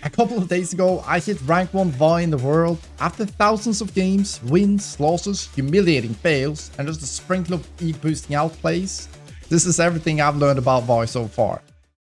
A couple of days ago, I hit rank 1 Vi in the world after thousands of games, wins, losses, humiliating fails, and just a sprinkle of ego-boosting outplays. This is everything I've learned about Vi so far.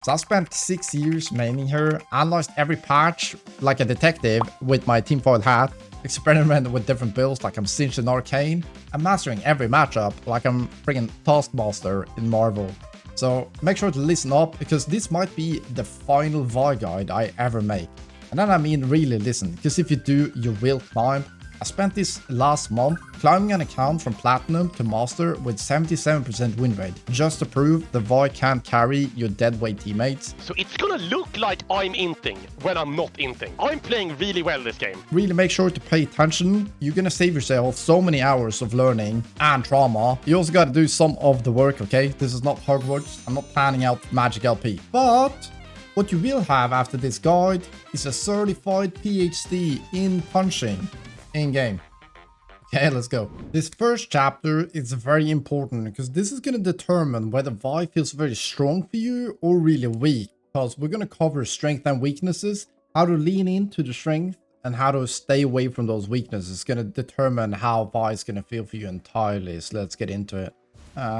So I spent 6 years maining her, analyzed every patch like a detective with my teamfight hat, experimented with different builds like I'm Cinched in Arcane, and mastering every matchup like I'm friggin' Taskmaster in Marvel. So make sure to listen up, because this might be the final Vi guide I ever make. And then I mean really listen, because if you do, you will climb. I spent this last month climbing an account from Platinum to Master with 77% win rate, just to prove the Vi can carry your deadweight teammates. So it's gonna look like I'm inting when I'm not inting. I'm playing really well this game. Really make sure to pay attention. You're gonna save yourself so many hours of learning and trauma. You also gotta do some of the work, okay? This is not Hogwarts. I'm not planning out Magic LP. But what you will have after this guide is a certified PhD in punching in-game. Okay, let's go. This first chapter is very important because this is going to determine whether Vi feels very strong for you or really weak. Because we're going to cover strength and weaknesses, how to lean into the strength, and how to stay away from those weaknesses. It's going to determine how Vi is going to feel for you entirely. So let's get into it.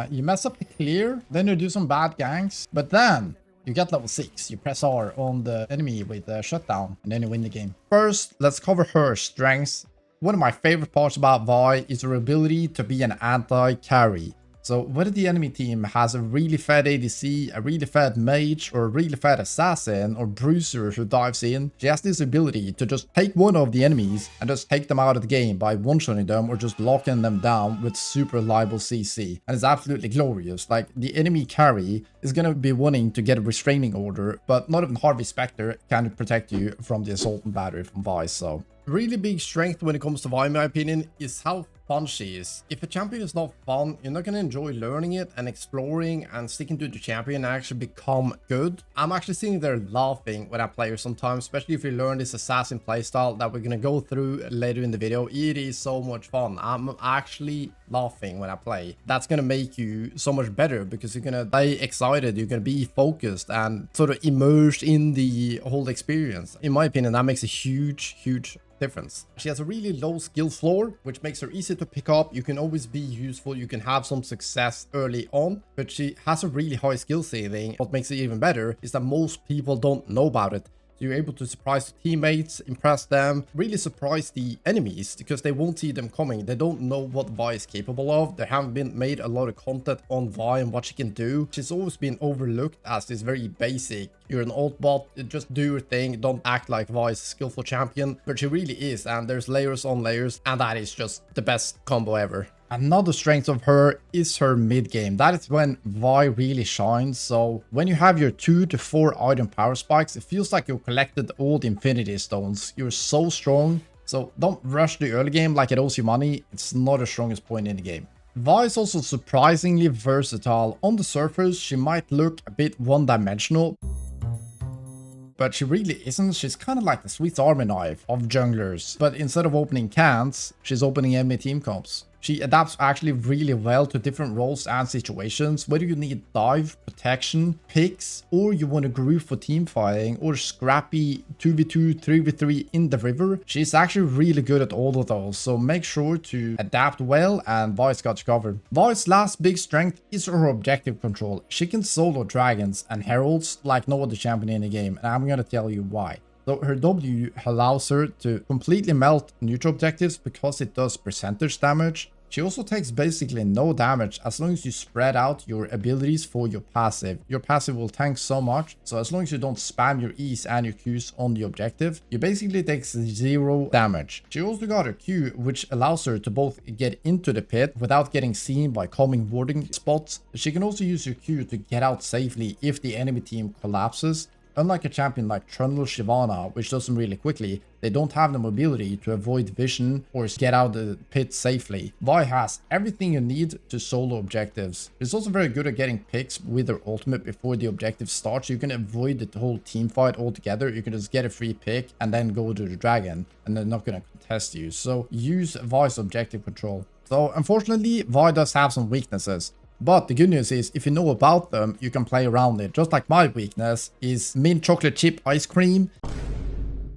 You mess up the clear, then you do some bad ganks, but then you get level 6, you press R on the enemy with the shutdown, and then you win the game. First, let's cover her strengths. One of my favorite parts about Vi is her ability to be an anti-carry. So whether the enemy team has a really fed ADC, a really fed mage, or a really fed assassin, or bruiser who dives in, she has this ability to just take one of the enemies and just take them out of the game by one-shotting them or just locking them down with super reliable CC. And it's absolutely glorious. Like, the enemy carry is gonna be wanting to get a restraining order, but not even Harvey Specter can protect you from the assault and battery from Vi, so really big strength when it comes to Vi, in my opinion, is how fun she is. If a champion is not fun, you're not going to enjoy learning it and exploring and sticking to the champion and actually become good. I'm actually sitting there laughing when I play her sometimes, especially if you learn this assassin playstyle that we're going to go through later in the video. It is so much fun. I'm actually laughing when I play. That's going to make you so much better because you're going to be excited, you're going to be focused and sort of immersed in the whole experience. In my opinion, that makes a huge difference. She has a really low skill floor, which makes her easy to pick up. You can always be useful, you can have some success early on, but she has a really high skill ceiling. What makes it even better is that most people don't know about it. So you're able to surprise the teammates, impress them, really surprise the enemies because they won't see them coming. They don't know what Vi is capable of. There haven't been made a lot of content on Vi and what she can do. She's always been overlooked as this very basic, you're an alt bot, just do your thing, don't act like Vi is a skillful champion. But she really is, and there's layers on layers, and that is just the best combo ever. Another strength of her is her mid game. That is when Vi really shines. So when you have your 2 to 4 item power spikes, it feels like you collected all the infinity stones. You're so strong. So don't rush the early game like it owes you money. It's not the strongest point in the game. Vi is also surprisingly versatile. On the surface, she might look a bit one-dimensional, but she really isn't. She's kind of like the Swiss Army knife of junglers. But instead of opening cans, she's opening enemy team comps. She adapts actually really well to different roles and situations, whether you need dive, protection, picks, or you want to group for team fighting, or scrappy 2v2, 3v3 in the river. She's actually really good at all of those, so make sure to adapt well and Vi's got you covered. Vi's last big strength is her objective control. She can solo dragons and heralds like no other champion in the game, and I'm gonna tell you why. So her W allows her to completely melt neutral objectives because it does percentage damage. She also takes basically no damage as long as you spread out your abilities for your passive. Your passive will tank so much, so as long as you don't spam your E's and your Q's on the objective, you basically take 0 damage. She also got her Q, which allows her to both get into the pit without getting seen by coming warding spots. She can also use her Q to get out safely if the enemy team collapses. Unlike a champion like Trundle Shyvana, which does them really quickly, they don't have the mobility to avoid vision or get out of the pit safely. Vi has everything you need to solo objectives. She's also very good at getting picks with her ultimate before the objective starts. You can avoid the whole team fight altogether. You can just get a free pick and then go to the dragon, and they're not going to contest you. So use Vi's objective control. So unfortunately, Vi does have some weaknesses. But the good news is, if you know about them, you can play around it. Just like my weakness is mint chocolate chip ice cream.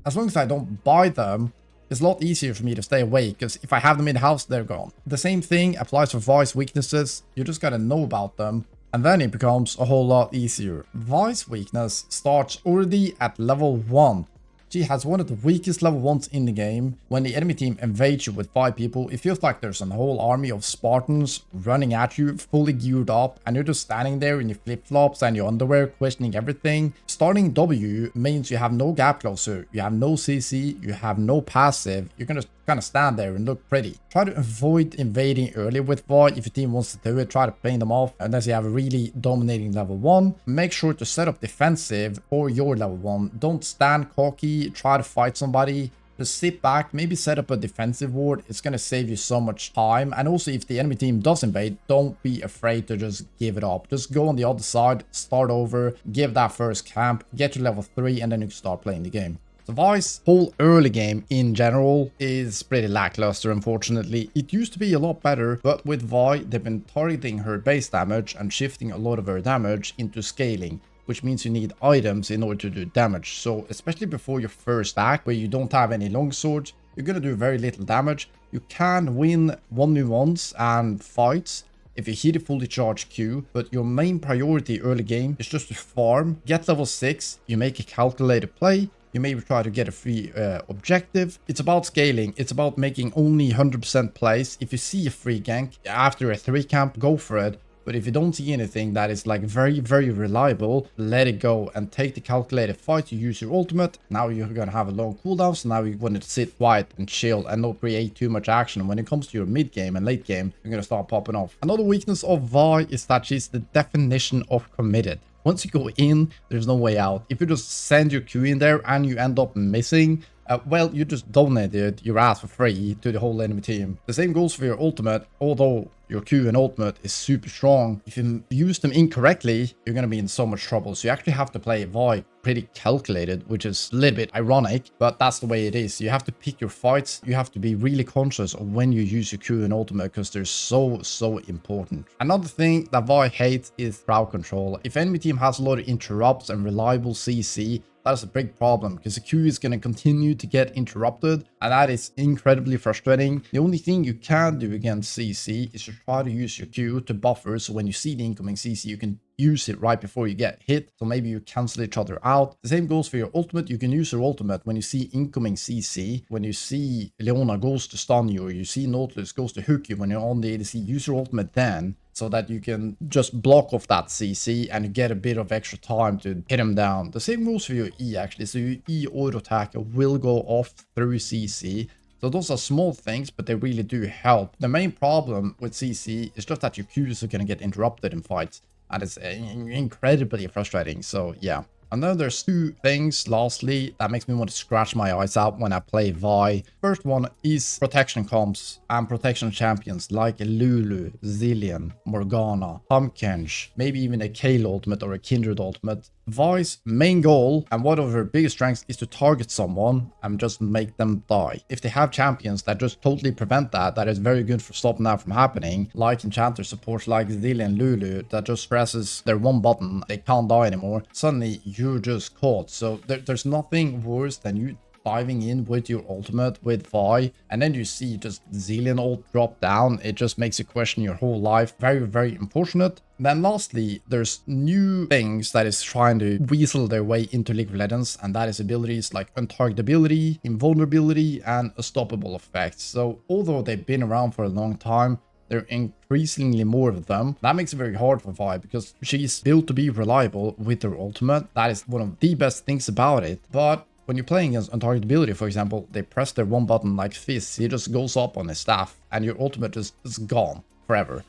As long as I don't buy them, it's a lot easier for me to stay awake, because if I have them in the house, they're gone. The same thing applies for Vi's weaknesses. You just gotta know about them, and then it becomes a whole lot easier. Vi's weakness starts already at level 1. She has one of the weakest level 1s in the game. When the enemy team invades you with 5 people, it feels like there's a whole army of Spartans running at you, fully geared up, and you're just standing there in your flip-flops and your underwear, questioning everything. Starting W means you have no gap closer, you have no CC, you have no passive. You're gonna kind of stand there and look pretty. Try to avoid invading early with Vi. If your team wants to do it, try to play them off unless you have a really dominating level 1. Make sure to set up defensive for your level 1. Don't stand cocky, try to fight somebody. Just sit back, maybe set up a defensive ward. It's going to save you so much time. And also, if the enemy team does invade, don't be afraid to just give it up. Just go on the other side, start over, give that first camp, get to level 3, and then you can start playing the game. So Vi's whole early game in general is pretty lackluster, unfortunately. It used to be a lot better, but with Vi, they've been targeting her base damage and shifting a lot of her damage into scaling, which means you need items in order to do damage. So especially before your first act, where you don't have any longswords, you're gonna do very little damage. You can win 1v1s and fights if you hit a fully charged Q, but your main priority early game is just to farm, get level 6, you make a calculated play, you maybe try to get a free objective. It's about scaling. It's about making only 100% plays. If you see a free gank after a 3 camp, go for it. But if you don't see anything that is like very, very reliable, let it go and take the calculated fight. You use your ultimate. Now you're gonna have a long cooldown, so now you want to sit quiet and chill and not create too much action. When it comes to your mid game and late game, you're gonna start popping off. Another weakness of Vi is that she's the definition of committed. Once you go in, there's no way out. If you just send your Q in there and you end up missing, well, you just donated your ass for free to the whole enemy team. The same goes for your ultimate, although your Q and ultimate is super strong. If you use them incorrectly, you're going to be in so much trouble. So you actually have to play Vi pretty calculated, which is a little bit ironic, but that's the way it is. You have to pick your fights. You have to be really conscious of when you use your Q and ultimate, because they're so important. Another thing that Vi hates is crowd control. If enemy team has a lot of interrupts and reliable CC, that is a big problem, because the Q is going to continue to get interrupted, and that is incredibly frustrating. The only thing you can do against CC is to try to use your Q to buffer, so when you see the incoming CC, you can use it right before you get hit, so maybe you cancel each other out. The same goes for your ultimate. You can use your ultimate when you see incoming CC. When you see Leona goes to stun you, or you see Nautilus goes to hook you when you're on the ADC, use your ultimate then, so that you can just block off that CC and you get a bit of extra time to hit him down. The same goes for your E actually. So your E auto attack will go off through CC. So those are small things, but they really do help. The main problem with CC is just that your Qs are going to get interrupted in fights, and it's incredibly frustrating. So yeah. And then there's 2 things, lastly, that makes me want to scratch my eyes out when I play Vi. First one is protection comps and protection champions like Lulu, Zillion, Morgana, Pumpkinch, maybe even a Kayle ultimate or a Kindred ultimate. Vi's main goal and one of her biggest strengths is to target someone and just make them die. If they have champions that just totally prevent that, that is very good for stopping that from happening, like enchanter supports like Zillion, Lulu, that just presses their one button, they can't die anymore, suddenly you're just caught. So there's nothing worse than you diving in with your ultimate with Vi, and then you see just Zillion ult drop down. It just makes you question your whole life. Very unfortunate. Then lastly, there's new things that is trying to weasel their way into League of Legends, and that is abilities like untargetability, invulnerability, and unstoppable effects. So although they've been around for a long time, there are increasingly more of them. That makes it very hard for Vi, because she's built to be reliable with her ultimate. That is one of the best things about it. But when you're playing against untargetability, for example, they press their one button like Fizz. He just goes up on his staff, and your ultimate is gone forever.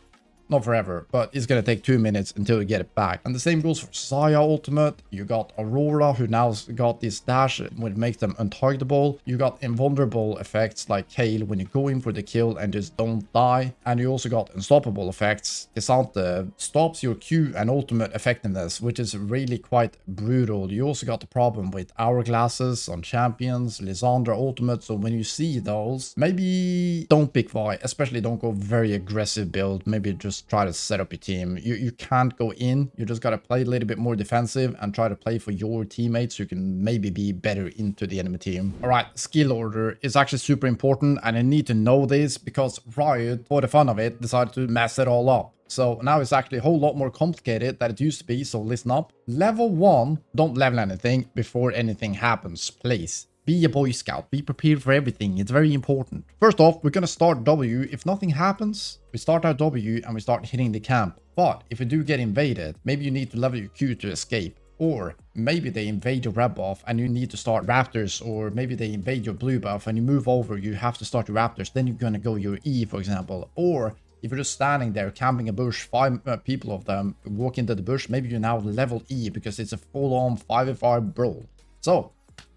Not forever, but it's gonna take 2 minutes until you get it back. And the same goes for Xayah ultimate. You got Aurora, who now got this dash, which makes them untargetable. You got invulnerable effects like Kayle when you go in for the kill and just don't die. And you also got unstoppable effects. Desante stops your Q and ultimate effectiveness, which is really quite brutal. You also got the problem with hourglasses on champions, Lissandra ultimate. So when you see those, maybe don't pick Vi, especially don't go very aggressive build. Maybe just just try to set up your team. You can't go in. You just got to play a little bit more defensive and try to play for your teammates so you can maybe be better into the enemy team. All right, skill order is actually super important, and I need to know this because Riot, for the fun of it, decided to mess it all up. So now it's actually a whole lot more complicated than it used to be, so listen up. Level 1, don't level anything before anything happens, please. Be a Boy Scout, be prepared for everything, it's very important. First off, we're gonna start W. If nothing happens, we start our W and we start hitting the camp. But if we do get invaded, maybe you need to level your Q to escape. Or maybe they invade your red buff and you need to start raptors, or maybe they invade your blue buff and you move over, you have to start your raptors, then you're gonna go your E, for example. Or if you're just standing there camping a bush, 5 people of them walk into the bush, maybe you now level E because it's a full-on 5v5 brawl. So,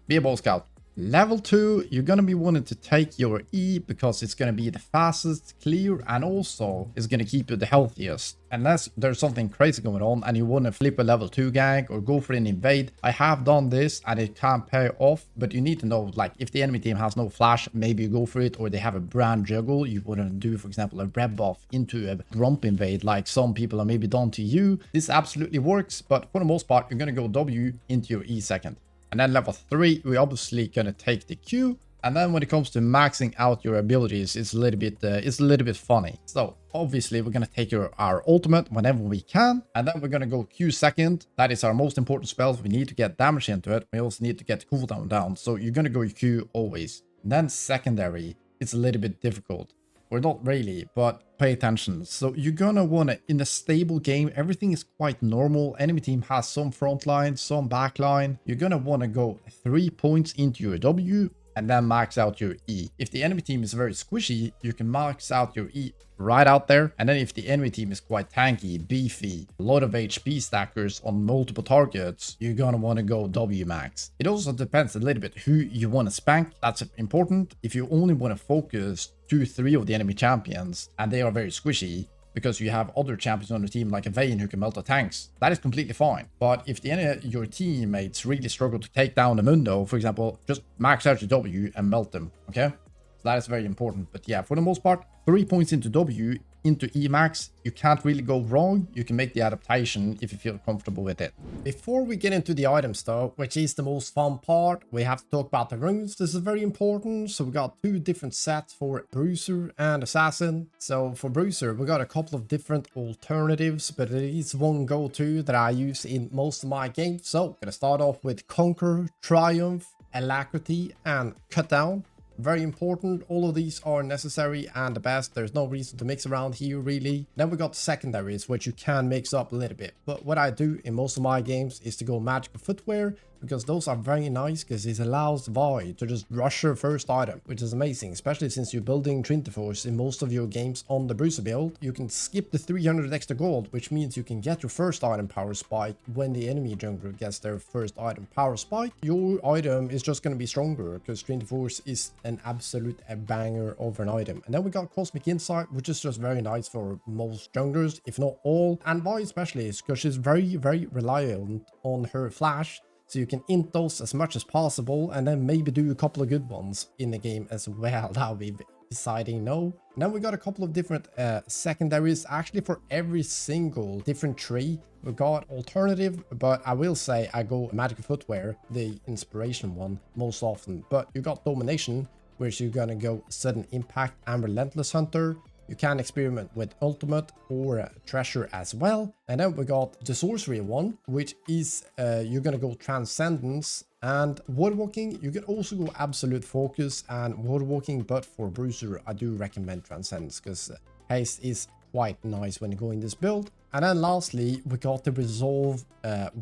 be a Boy Scout. Level 2, you're going to be wanting to take your E because it's going to be the fastest, clear, and also is going to keep you the healthiest. Unless there's something crazy going on and you want to flip a level 2 gank or go for an invade. I have done this and it can pay off, but you need to know, like, if the enemy team has no flash, maybe you go for it, or they have a brand juggle. You wouldn't do, for example, a red buff into a grump invade like some people are maybe done to you. This absolutely works, but for the most part, you're going to go W into your E second. And then level 3, we're obviously going to take the Q. And then when it comes to maxing out your abilities, it's a little bit funny. So obviously we're going to take our ultimate whenever we can. And then we're going to go Q second. That is our most important spells. We need to get damage into it. We also need to get cooldown down. So you're going to go Q always. And then secondary, it's a little bit difficult. Or not really, but pay attention. So you're gonna wanna, in a stable game, everything is quite normal. Enemy team has some front line, some back line. You're gonna wanna go 3 points into your W and then max out your E. If the enemy team is very squishy, you can max out your E right out there. And then if the enemy team is quite tanky, beefy, a lot of HP stackers on multiple targets, you're gonna want to go W max. It also depends a little bit who you want to spank. That's important. If you only want to focus 2-3 of the enemy champions and they are very squishy, because you have other champions on the team like a Vayne who can melt the tanks, that is completely fine. But if your teammates really struggle to take down the Mundo, for example, just max out your W and melt them, okay? So that is very important. But yeah, for the most part, 3 points into W, into E max, you can't really go wrong. You can make the adaptation if you feel comfortable with it. Before we get into the items though, which is the most fun part, we have to talk about the runes. This is very important. So we got 2 different sets for Bruiser and Assassin. So for Bruiser, we got a couple of different alternatives, but there is one go-to that I use in most of my games. So I'm gonna start off with Conquer, Triumph, Alacrity, and Cut Down. Very important. All of these are necessary and the best. There's no reason to mix around here really. Then we got secondaries, which you can mix up a little bit. But what I do in most of my games is to go magical footwear, because those are very nice, because it allows Vi to just rush her first item, which is amazing, especially since you're building Trinity Force in most of your games on the Bruiser build. You can skip the 300 extra gold, which means you can get your first item power spike when the enemy jungler gets their first item power spike. Your item is just going to be stronger, because Trinity Force is an absolute banger of an item. And then we got Cosmic Insight, which is just very nice for most junglers, if not all, and Vi especially, because she's very, very reliant on her flash. So you can int those as much as possible and then maybe do a couple of good ones in the game as well. That'll be deciding no. And then we got a couple of different secondaries actually for every single different tree. We got alternative, but I will say I go magical footwear, the inspiration one, most often. But you got domination, which you're gonna go sudden impact and relentless hunter. You can experiment with ultimate or treasure as well. And then we got the sorcery one, which is you're gonna go transcendence and woodwalking. You can also go absolute focus and woodwalking, but for Bruiser I do recommend transcendence because haste is quite nice when you go in this build. And then lastly, we got the resolve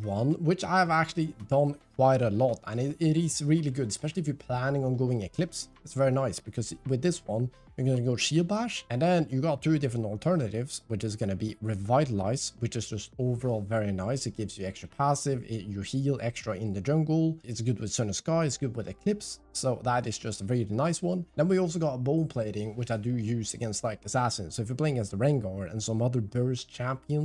one, which I have actually done quite a lot, and it is really good, especially if you're planning on going Eclipse. It's very nice because with this one, you're going to go Shield Bash, and then you got 2 different alternatives, which is going to be Revitalize, which is just overall very nice. It gives you extra passive, you heal extra in the jungle. It's good with Sun and Sky, it's good with Eclipse, so that is just a really nice one. Then we also got Bone Plating, which I do use against like Assassins. So if you're playing against the Rengar and some other burst champions,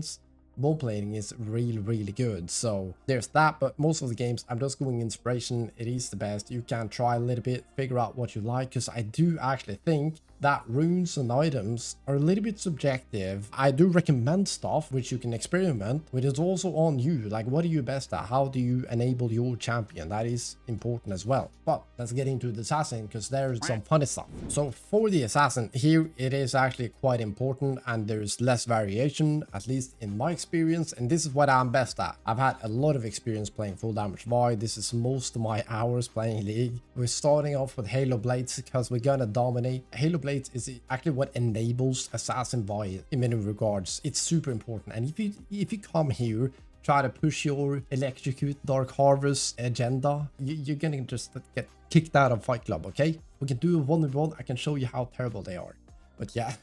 bone plating is really, really good. So there's that, but most of the games I'm just going inspiration. It is the best. You can try a little bit, figure out what you like, because I do actually think that runes and items are a little bit subjective. I do recommend stuff which you can experiment, but it's also on you. Like, what are you best at? How do you enable your champion? That is important as well. But let's get into the assassin, because there's some funny stuff. So for the assassin here, it is actually quite important, and there's less variation, at least in my experience, and this is what I'm best at. I've had a lot of experience playing full damage Vi. This is most of my hours playing League. We're starting off with Halo Blades because we're gonna dominate. Halo Blades is actually what enables Assassin Vi in many regards. It's super important, and if you come here try to push your Electrocute Dark Harvest agenda, you're gonna just get kicked out of Fight Club. Okay, we can do a 1v1. I can show you how terrible they are. But yeah,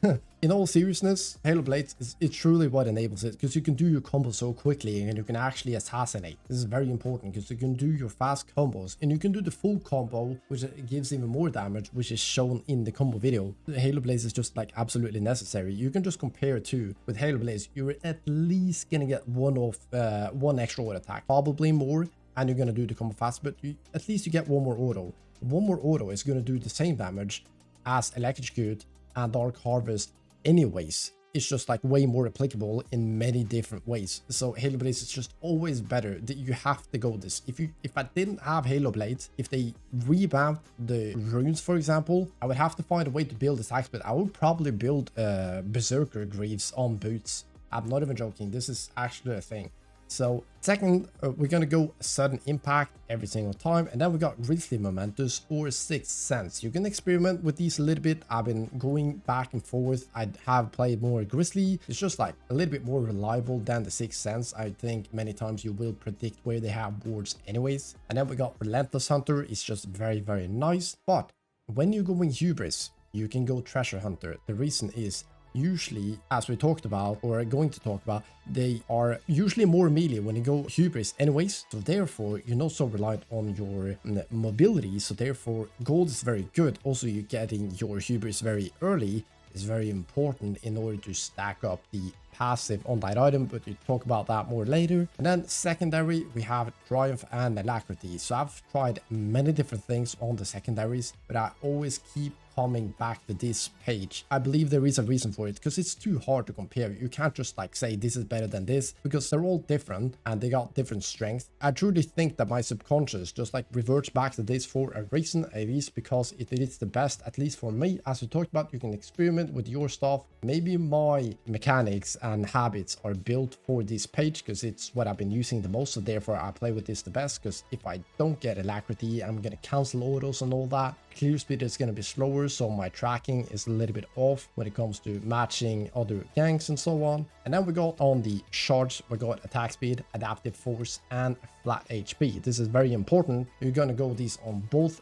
in all seriousness, Halo Blades is truly what enables it, because you can do your combo so quickly and you can actually assassinate. This is very important because you can do your fast combos and you can do the full combo, which gives even more damage, which is shown in the combo video. Halo Blades is just like absolutely necessary. You can just compare it to with Halo Blades, you're at least gonna get one extra auto attack, probably more, and you're gonna do the combo fast, but at least you get one more auto. One more auto is gonna do the same damage as Electrocute and Dark Harvest anyways. It's just like way more applicable in many different ways. So Halo Blades is just always better. You have to go this. If I didn't have Halo Blades, if they revamped the runes, for example, I would have to find a way to build attacks, but I would probably build Berserker Greaves on boots. I'm not even joking. This is actually a thing. So second, we're gonna go sudden impact every single time, and then we got Grizzly Momentous or Sixth Sense. You can experiment with these a little bit. I've been going back and forth. I have played more Grizzly. It's just like a little bit more reliable than the Sixth Sense. I think many times you will predict where they have wards anyways. And then we got Relentless Hunter. It's just very, very nice. But when you're going Hubris, you can go Treasure Hunter. The reason is, usually, as we talked about or are going to talk about, they are usually more melee when you go Hubris anyways, so therefore you're not so reliant on your mobility, so therefore gold is very good. Also, you getting your Hubris very early is very important in order to stack up the passive on that item, but we talk about that more later. And then secondary, we have Triumph and Alacrity. So I've tried many different things on the secondaries, but I always keep coming back to this page. I believe there is a reason for it, because it's too hard to compare. You can't just like say this is better than this, because they're all different and they got different strengths. I truly think that my subconscious just like reverts back to this for a reason. It is because it is the best, at least for me. As we talked about, you can experiment with your stuff. Maybe my mechanics and habits are built for this page because it's what I've been using the most, so therefore I play with this the best. Because if I don't get Alacrity, I'm gonna cancel autos and all that. Clear speed is going to be slower, so my tracking is a little bit off when it comes to matching other ganks and so on. And then we got on the shards, we got attack speed, adaptive force, and flat HP. This is very important. You're going to go these on both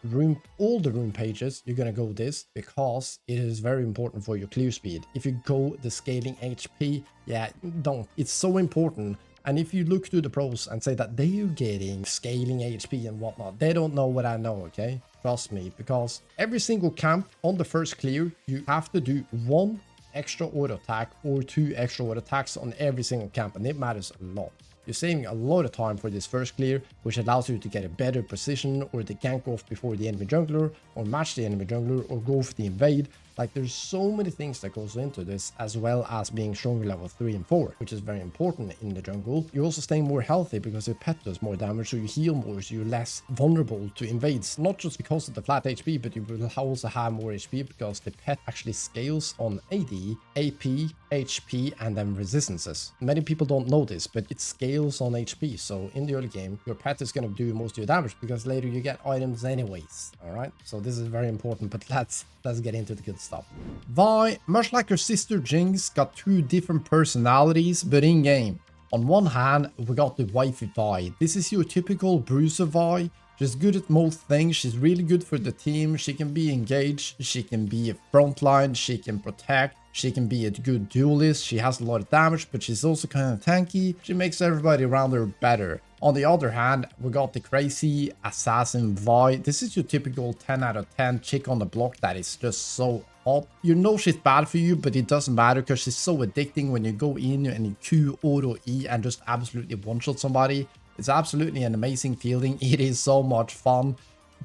all the room pages. You're going to go this because it is very important for your clear speed. If you go the scaling HP, yeah, don't. It's so important. And if you look to the pros and say that they're getting scaling HP and whatnot, they don't know what I know, okay? Trust me, because every single camp on the first clear, you have to do 1 extra auto attack or 2 extra auto attacks on every single camp, and it matters a lot. You're saving a lot of time for this first clear, which allows you to get a better position or to gank off before the enemy jungler, or match the enemy jungler, or go for the invade. Like, there's so many things that goes into this, as well as being stronger level 3 and 4, which is very important in the jungle. You're also staying more healthy because your pet does more damage, so you heal more, so you're less vulnerable to invades. Not just because of the flat HP, but you will also have more HP because the pet actually scales on AD, AP, HP, and then resistances. Many people don't know this, but it scales on HP, so in the early game, your pet is going to do most of your damage because later you get items anyways, alright? So this is very important, but let's get into the good stuff. Vi, much like her sister Jinx, got 2 different personalities, but in game. On one hand, we got the wifey Vi. This is your typical Bruiser Vi. She's good at most things. She's really good for the team. She can be engaged. She can be a frontline. She can protect. She can be a good duelist. She has a lot of damage, but she's also kind of tanky. She makes everybody around her better. On the other hand, we got the crazy Assassin Vi. This is your typical 10 out of 10 chick on the block that is just so hot. You know she's bad for you, but it doesn't matter because she's so addicting when you go in and you Q auto E and just absolutely one-shot somebody. It's absolutely an amazing feeling. It is so much fun.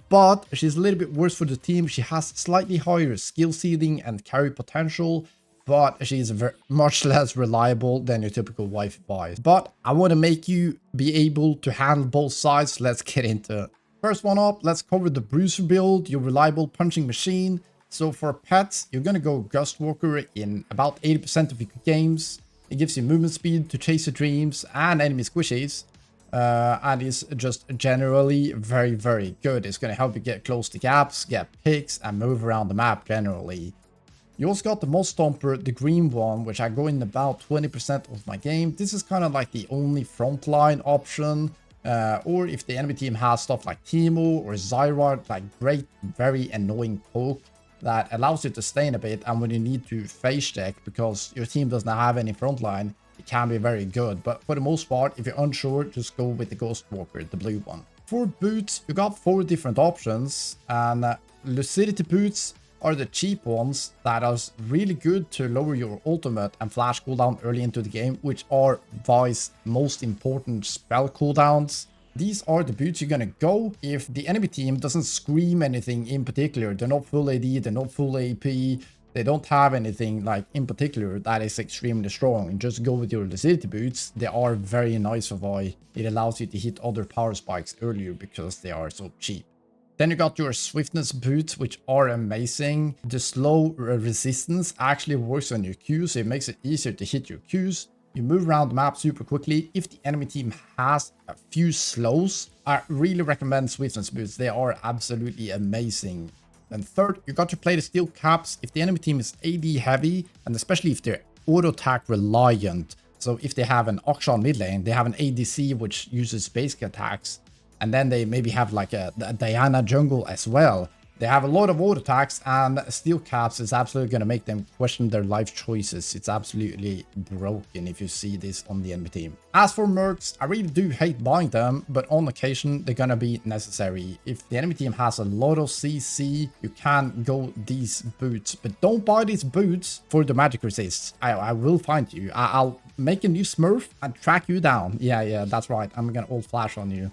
but she's a little bit worse for the team. She has slightly higher skill ceiling and carry potential, but she's much less reliable than your typical wife buys. But I want to make you be able to handle both sides. Let's get into it. First one up, let's cover the Bruiser build, your reliable punching machine. So for pets, you're going to go Gust Walker in about 80% of your games. It gives you movement speed to chase your dreams and enemy squishies. And is just generally very, very good. It's going to help you get close to gaps, get picks, and move around the map generally. You also got the Mod Stomper, the green one, which I go in about 20% of my game. This is kind of like the only frontline option. Or if the enemy team has stuff like Teemo or Zyra, like great, very annoying poke that allows you to stay in a bit, and when you need to face check because your team doesn't have any frontline, it can be very good. But for the most part, if you're unsure, just go with the Ghost Walker, the blue one. For boots, you got 4 different options, and Lucidity boots are the cheap ones that are really good to lower your ultimate and flash cooldown early into the game, which are Vi's most important spell cooldowns. These are the boots you're gonna go if the enemy team doesn't scream anything in particular. They're not full AD, they're not full AP, they don't have anything like in particular that is extremely strong. And just go with your Lucidity boots. They are very nice for Vi. It allows you to hit other power spikes earlier because they are so cheap. Then you got your swiftness boots, which are amazing. The slow resistance actually works on your Qs, so it makes it easier to hit your Qs. You move around the map super quickly. If the enemy team has a few slows, I really recommend swiftness boots. They are absolutely amazing. And third, you got to play the steel caps. If the enemy team is AD heavy, and especially if they're auto attack reliant. So if they have an Akshan mid lane, they have an ADC which uses basic attacks. And then they maybe have like a Diana jungle as well. They have a lot of auto attacks, and steel caps is absolutely going to make them question their life choices. It's absolutely broken if you see this on the enemy team. As for mercs, I really do hate buying them, but on occasion they're going to be necessary. If the enemy team has a lot of CC, you can go these boots, but don't buy these boots for the magic resists. I will find you. I'll make a new smurf and track you down. Yeah, that's right. I'm going to ult flash on you.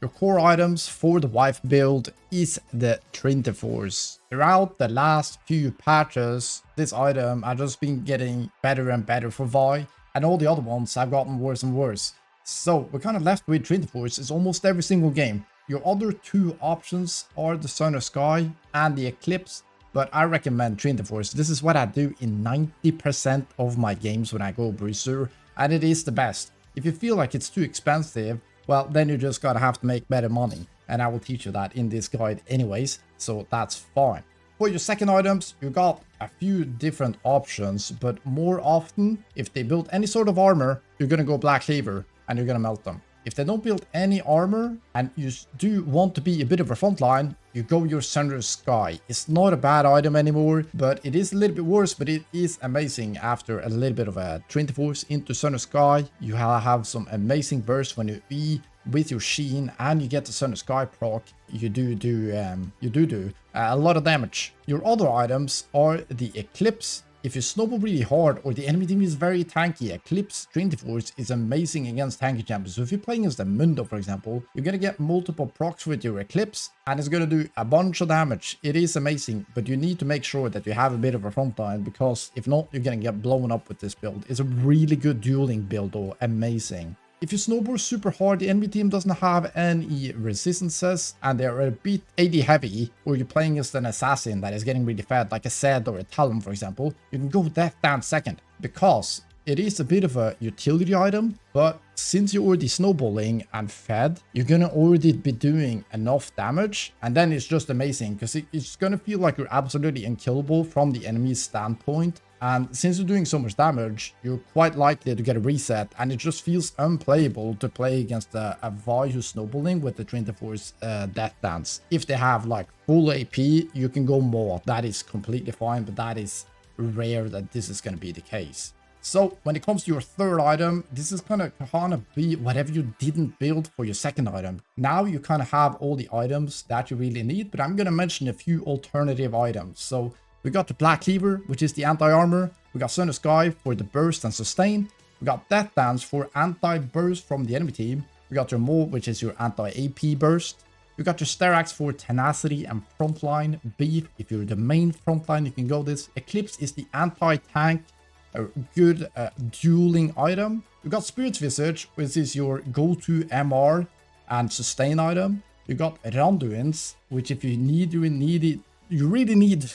Your core items for the wife build is the Trinity Force. Throughout the last few patches, this item has just been getting better and better for Vi, and all the other ones have gotten worse and worse. So we're kind of left with Trinity Force is almost every single game. Your other 2 options are the Sun or Sky and the Eclipse, but I recommend Trinity Force. This is what I do in 90% of my games when I go Bruiser, and it is the best. If you feel like it's too expensive, well, then you just gotta have to make better money. And I will teach you that in this guide anyways, so that's fine. For your second items, you got a few different options, but more often, if they build any sort of armor, you're gonna go Black Cleaver and you're gonna melt them. If they don't build any armor and you do want to be a bit of a frontline, you go your Sunrise Sky. It's not a bad item anymore, but it is a little bit worse, but it is amazing after a little bit of a Trinity Force into Sunrise Sky. You have some amazing bursts when you E with your Sheen and you get the Sunrise Sky proc. You do a lot of damage. Your other items are the Eclipse. If you snowball really hard or the enemy team is very tanky, Eclipse Trinity Force is amazing against tanky champions. So if you're playing against a Mundo, for example, you're going to get multiple procs with your Eclipse and it's going to do a bunch of damage. It is amazing, but you need to make sure that you have a bit of a front line, because if not, you're going to get blown up with this build. It's a really good dueling build though, amazing. If you snowball super hard, the enemy team doesn't have any resistances and they're a bit AD heavy, or you're playing against an assassin that is getting really fed, like a Zed or a Talon, for example, you can go Death Dance second, because it is a bit of a utility item, but since you're already snowballing and fed, you're gonna already be doing enough damage, and then it's just amazing, because it's gonna feel like you're absolutely unkillable from the enemy's standpoint. And since you're doing so much damage, you're quite likely to get a reset, and it just feels unplayable to play against a Vi who's snowballing with the Trinity Force Death Dance. If they have like full AP, you can go more. That is completely fine, but that is rare that this is going to be the case. So when it comes to your third item, this is gonna kind of be whatever you didn't build for your second item. Now you kind of have all the items that you really need, but I'm going to mention a few alternative items. So we got the Black Cleaver, which is the anti-armor. We got Sun or Sky for the burst and sustain. We got Death Dance for anti-burst from the enemy team. We got your Maul, which is your anti-AP burst. You got your Sterax for tenacity and frontline. Beef, if you're the main frontline, you can go this. Eclipse is the anti-tank, a good dueling item. You got Spirit's Visage, which is your go-to MR and sustain item. You got Randuin's, which if you need, you really need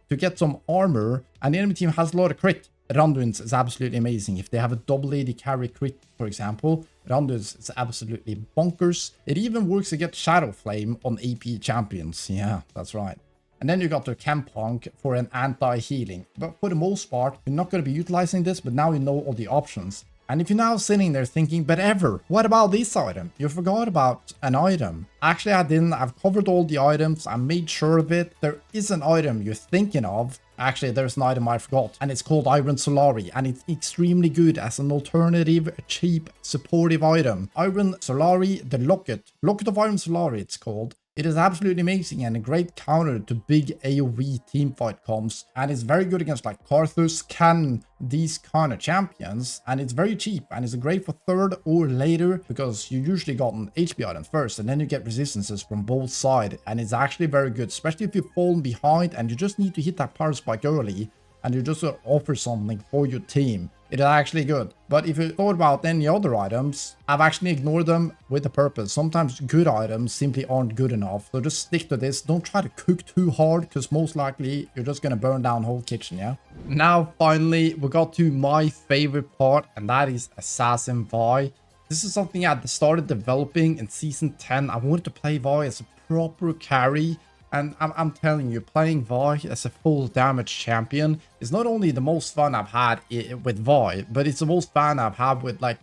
to get some armor, and the enemy team has a lot of crit. Randuin's is absolutely amazing. If they have a double AD carry crit, for example, Randuin's is absolutely bonkers. It even works against Shadow Flame on AP champions. Yeah, that's right. And then you got your Campunk for an anti-healing. But for the most part, you're not going to be utilizing this, but now you know all the options. And if you're now sitting there thinking, but Ever, what about this item? You forgot about an item. Actually, I didn't. I've covered all the items. I made sure of it. There is an item you're thinking of. Actually, there's an item I forgot, and it's called Iron Solari, and it's extremely good as an alternative, cheap, supportive item. Iron Solari, the Locket of Iron Solari, it's called. It is absolutely amazing and a great counter to big AoE teamfight comps, and it's very good against like Karthus, Cannon, these kind of champions, and it's very cheap and it's great for third or later because you usually got an HP item first and then you get resistances from both sides, and it's actually very good, especially if you've fallen behind and you just need to hit that power spike early and you just offer something for your team. It is actually good. But if you thought about any other items, I've actually ignored them with a purpose. Sometimes good items simply aren't good enough. So just stick to this. Don't try to cook too hard because most likely you're just going to burn down the whole kitchen, yeah? Now, finally, we got to my favorite part, and that is Assassin Vi. This is something I started developing in Season 10. I wanted to play Vi as a proper carry. And I'm telling you, playing Vi as a full damage champion is not only the most fun I've had with Vi, but it's the most fun I've had with, like,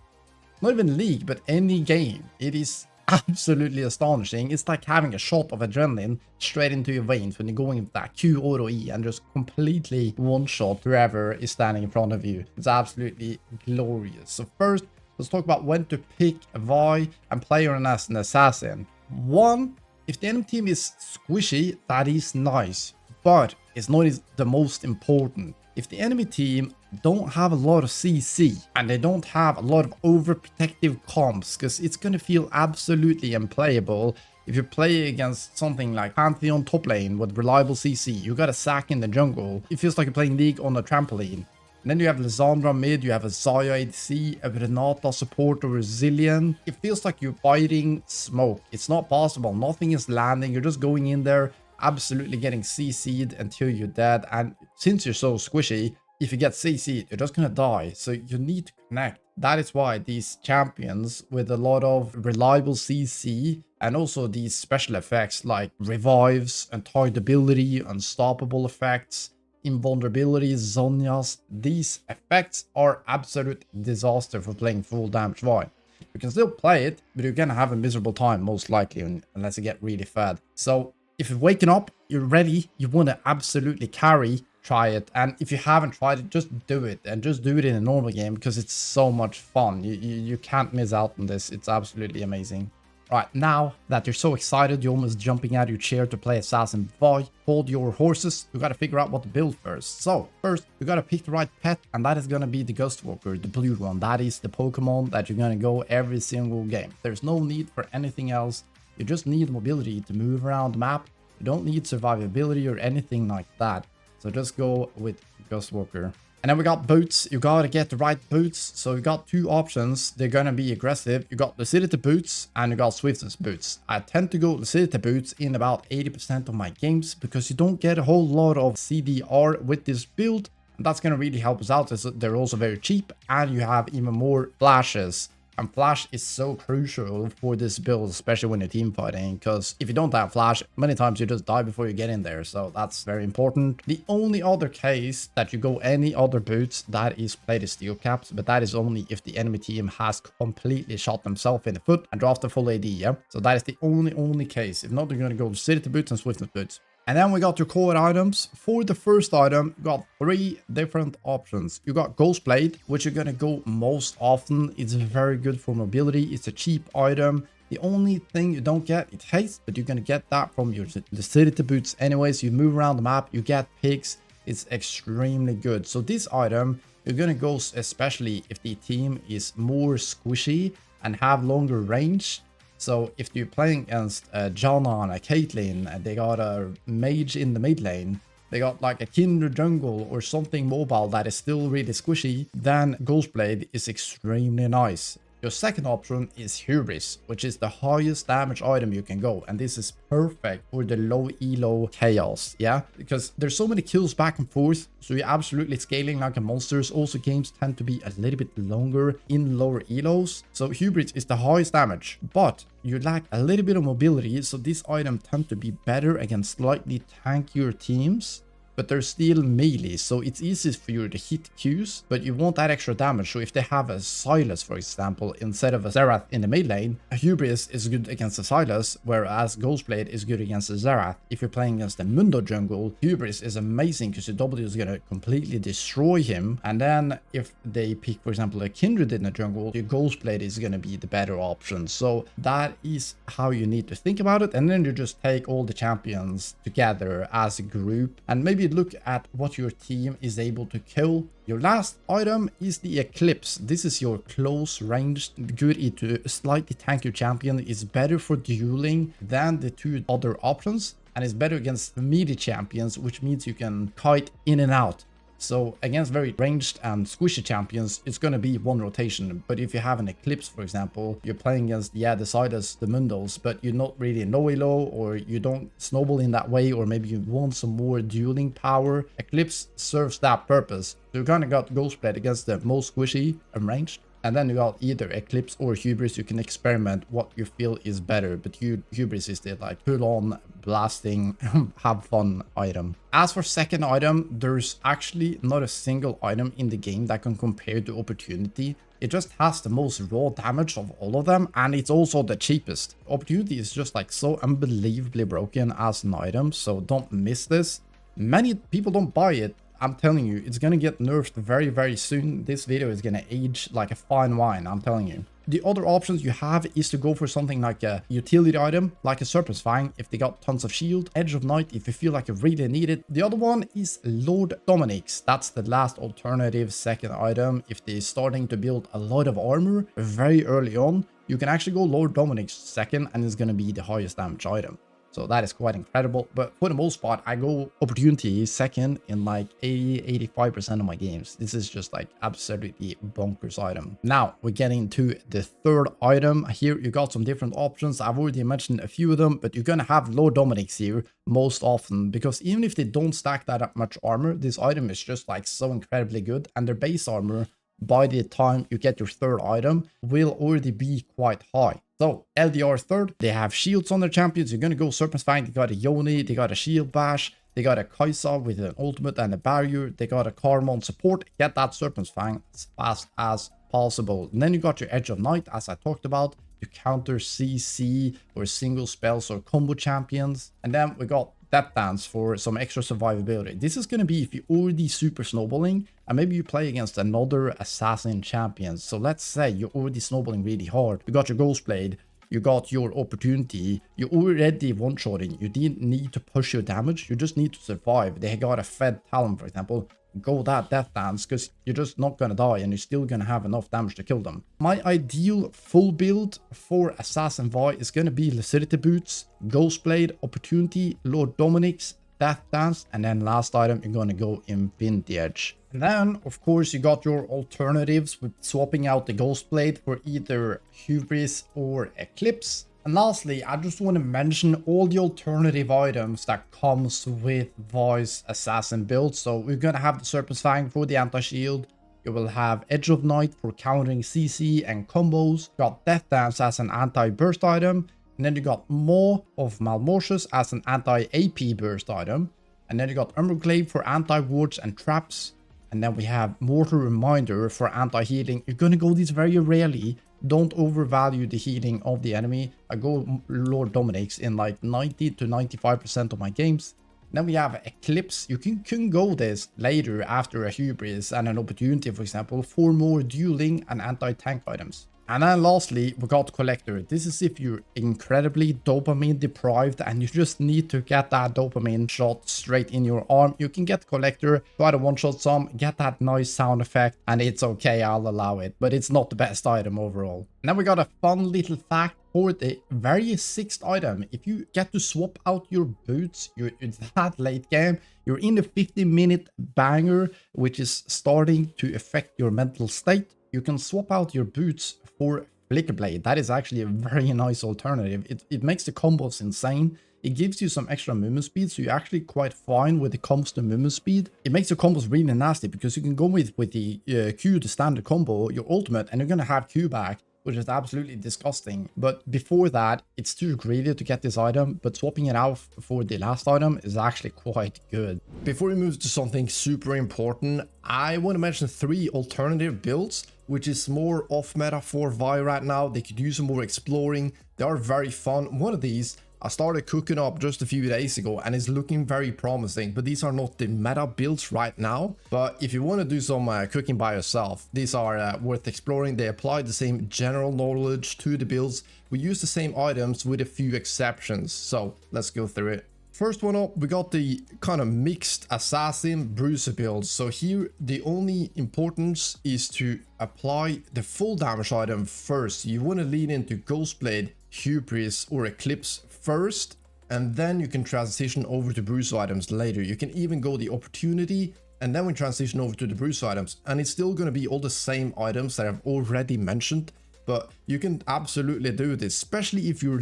not even League, but any game. It is absolutely astonishing. It's like having a shot of adrenaline straight into your veins when you're going with that Q auto E and just completely one-shot whoever is standing in front of you. It's absolutely glorious. So first, let's talk about when to pick a Vi and play her as an assassin. One, if the enemy team is squishy, that is nice, but it's not the most important. If the enemy team don't have a lot of CC and they don't have a lot of overprotective comps, because it's going to feel absolutely unplayable if you play against something like Pantheon top lane with reliable CC. You got a sack in the jungle. It feels like you're playing League on a trampoline. And then you have Lysandra mid, you have a Xayah ADC, a Renata support or Resilient. It feels like you're fighting smoke. It's not possible. Nothing is landing. You're just going in there, absolutely getting CC'd until you're dead. And since you're so squishy, if you get CC'd, you're just gonna die. So you need to connect. That is why these champions with a lot of reliable CC and also these special effects like revives, untargetability, unstoppable effects, invulnerabilities, Zhonya's, these effects are absolute disaster for playing full damage Vi. You can still play it, but you're gonna have a miserable time most likely unless you get really fed. So if you're waking up, you're ready, you want to absolutely carry, try it. And if you haven't tried it, just do it, and just do it in a normal game because it's so much fun. You can't miss out on this. It's absolutely amazing. Right, now that you're so excited, you're almost jumping out of your chair to play Assassin Vi, hold your horses. You gotta figure out what to build first. So, first, you gotta pick the right pet, and that is gonna be the Ghostwalker, the blue one. That is the Pokemon that you're gonna go every single game. There's no need for anything else. You just need mobility to move around the map. You don't need survivability or anything like that. So just go with Ghostwalker. And then we got boots. You gotta get the right boots. So you got two options. They're gonna be aggressive. You got Lucidity boots and you got Swiftness boots. I tend to go Lucidity boots in about 80% of my games because you don't get a whole lot of CDR with this build. And that's gonna really help us out. They're also very cheap and you have even more flashes. And flash is so crucial for this build, especially when you're team fighting, because if you don't have flash, many times you just die before you get in there, so that's very important. The only other case that you go any other boots, that is play the steel caps, but that is only if the enemy team has completely shot themselves in the foot and dropped the full AD, yeah? So that is the only case. If not, you're going to go Lucidity boots and Swiftness boots. And then we got your core items. For the first item, you got 3 different options. You got Ghost Blade, which you're gonna go most often. It's very good for mobility. It's a cheap item. The only thing you don't get is haste, but you're gonna get that from your Lucidity boots anyways. You move around the map, you get picks. It's extremely good. So this item, you're gonna go especially if the team is more squishy and have longer range. So if you're playing against Janna and a Caitlyn, and they got a mage in the mid lane, they got like a Kinder jungle or something mobile that is still really squishy, then Ghostblade is extremely nice. Your second option is Hubris, which is the highest damage item you can go, and this is perfect for the low elo chaos, yeah? Because there's so many kills back and forth, so you're absolutely scaling like a monster. Also, games tend to be a little bit longer in lower elos, so Hubris is the highest damage, but you lack a little bit of mobility, so this item tends to be better against slightly tankier teams. But they're still melee, so it's easy for you to hit Qs, but you want that extra damage. So if they have a Sylas, for example, instead of a Xerath in the mid lane, a Hubris is good against the Sylas, whereas Ghostblade is good against the Xerath. If you're playing against the Mundo jungle, Hubris is amazing because your W is going to completely destroy him. And then if they pick, for example, a Kindred in the jungle, your Ghostblade is going to be the better option. So that is how you need to think about it. And then you just take all the champions together as a group, and maybe look at what your team is able to kill. Your last item is the Eclipse. This is your close ranged, good to slightly tankier champion. It's better for dueling than the two other options, and it's better against melee champions, which means you can kite in and out. So against very ranged and squishy champions, it's going to be one rotation. But if you have an Eclipse, for example, you're playing against, yeah, the Sylas, the Mundos, but you're not really in low elo, or you don't snowball in that way, or maybe you want some more dueling power. Eclipse serves that purpose. So you kind of got Ghostblade against the most squishy and ranged. And then you got either Eclipse or Hubris. You can experiment what you feel is better. But Hubris is the like full on blasting, have fun item. As for second item, there's actually not a single item in the game that can compare to Opportunity. It just has the most raw damage of all of them, and it's also the cheapest. Opportunity is just like so unbelievably broken as an item, so don't miss this. Many people don't buy it. I'm telling you, it's gonna get nerfed very, very soon. This video is gonna age like a fine wine, I'm telling you. The other options you have is to go for something like a utility item, like a Serpent's Fang, if they got tons of shield. Edge of Night, if you feel like you really need it. The other one is Lord Dominic's. That's the last alternative second item. If they're starting to build a lot of armor very early on, you can actually go Lord Dominic's second, and it's gonna be the highest damage item. So that is quite incredible. But for the most part, I go Opportunity second in like 80-85% of my games. This is just like absolutely bonkers item. Now we're getting to the third item. Here you got some different options. I've already mentioned a few of them, but you're gonna have Lord Dominic's here most often, because even if they don't stack that much armor, this item is just like so incredibly good, and their base armor by the time you get your third item will already be quite high. So LDR third, they have shields on their champions. You're gonna go Serpent's Fang, they got a Yoni, they got a Shield Bash, they got a Kai'Sa with an ultimate and a barrier, they got a Karma on support. Get that Serpent's Fang as fast as possible. And then you got your Edge of Night, as I talked about, to counter CC or single spells or combo champions. And then we got Death Dance for some extra survivability. This is going to be if you're already super snowballing and maybe you play against another assassin champion. So let's say you're already snowballing really hard. You got your Ghostblade, you got your Opportunity, you're already one-shotting. You didn't need to push your damage, you just need to survive. They got a Fed Talon, for example. Go that Death Dance, because you're just not gonna die and you're still gonna have enough damage to kill them. My ideal full build for Assassin Vi is gonna be Lucidity Boots, Ghostblade, Opportunity, Lord Dominic's, Death Dance, and then last item you're gonna go Infinity Edge. And then of course you got your alternatives with swapping out the Ghostblade for either Hubris or Eclipse. And lastly, I just want to mention all the alternative items that comes with Vi's Assassin build. So we're going to have the Serpent's Fang for the anti-shield. You will have Edge of Night for countering CC and combos. You got Death Dance as an anti-burst item. And then you got Maw of Malmortius as an anti-AP burst item. And then you got Umberglaive for anti-wards and traps. And then we have Mortal Reminder for anti-healing. You're going to go these very rarely. Don't overvalue the healing of the enemy. I go Lord Dominic's in like 90 to 95% of my games. Then we have Eclipse. You can go this later after a Hubris and an Opportunity, for example, for more dueling and anti-tank items. And then lastly, we got Collector. This is if you're incredibly dopamine deprived and you just need to get that dopamine shot straight in your arm. You can get Collector, try to one-shot some, get that nice sound effect, and it's okay, I'll allow it. But it's not the best item overall. And then we got a fun little fact for the very sixth item. If you get to swap out your boots, you're in that late game, you're in the 50-minute banger, which is starting to affect your mental state. You can swap out your boots for Flicker Blade. That is actually a very nice alternative. It makes the combos insane. It gives you some extra movement speed, so you're actually quite fine when it comes to movement speed. It makes your combos really nasty because you can go with the Q, the standard combo, your ultimate, and you're gonna have Q back, which is absolutely disgusting. But before that, it's too greedy to get this item, but swapping it out for the last item is actually quite good. Before we move to something super important, I want to mention 3 alternative builds, which is more off meta for Vi right now. They could use some more exploring. They are very fun. One of these I started cooking up just a few days ago and is looking very promising, but these are not the meta builds right now. But if you want to do some cooking by yourself, these are worth exploring. They apply the same general knowledge to the builds. We use the same items with a few exceptions, so let's go through it. First one up, we got the kind of mixed assassin Bruiser build. So here the only importance is to apply the full damage item first. You want to lean into Ghostblade, Hubris or Eclipse first, and then you can transition over to Bruiser items later. You can even go the opportunity and then we transition over to the Bruiser items, and it's still going to be all the same items that I've already mentioned, but you can absolutely do this, especially if you're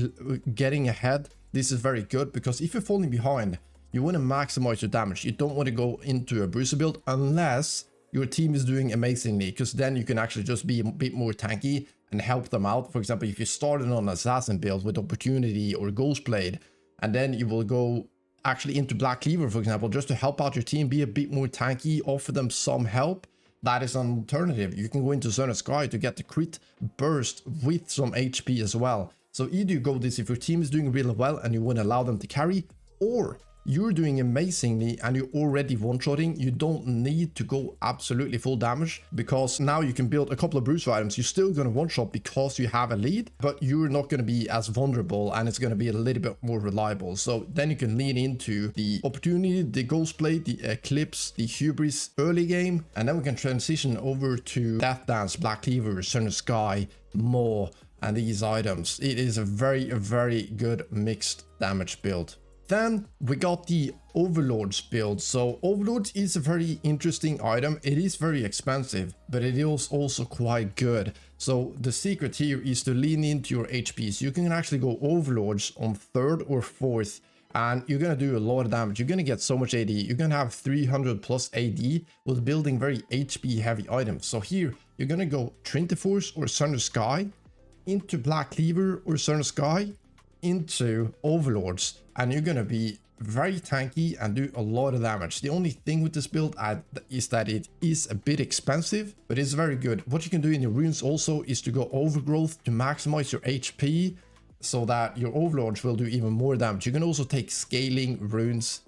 getting ahead. This is very good because if you're falling behind, you want to maximize your damage. You don't want to go into a Bruiser build unless your team is doing amazingly, because then you can actually just be a bit more tanky and help them out. For example, if you started on assassin build with opportunity or Ghostblade, and then you will go actually into Black Cleaver, for example, just to help out your team, be a bit more tanky, offer them some help. That is an alternative. You can go into Sun and Sky to get the crit burst with some HP as well. So either you go this if your team is doing really well and you want to allow them to carry, or you're doing amazingly and you're already one-shotting. You don't need to go absolutely full damage, because now you can build a couple of Bruiser items. You're still going to one-shot because you have a lead, but you're not going to be as vulnerable and it's going to be a little bit more reliable. So then you can lean into the opportunity, the Ghostblade, the Eclipse, the Hubris early game, and then we can transition over to Death Dance, Black Cleaver, Sun and Sky, more, and these items. It is a very good mixed damage build. Then we got the Overlords build. So Overlords is a very interesting item. It is very expensive, but it is also quite good. So the secret here is to lean into your HPs. You can actually go Overlords on 3rd or 4th, and you're gonna do a lot of damage. You're gonna get so much AD. You're gonna have 300 plus AD with building very HP heavy items. So here you're gonna go Trinity Force or Sun Sky into Black Cleaver or Sun Sky into Overlords, and you're gonna be very tanky and do a lot of damage. The only thing with this build is that it is a bit expensive, but it's very good. What you can do in your runes also is to go Overgrowth to maximize your HP so that your Overlords will do even more damage. You can also take scaling runes,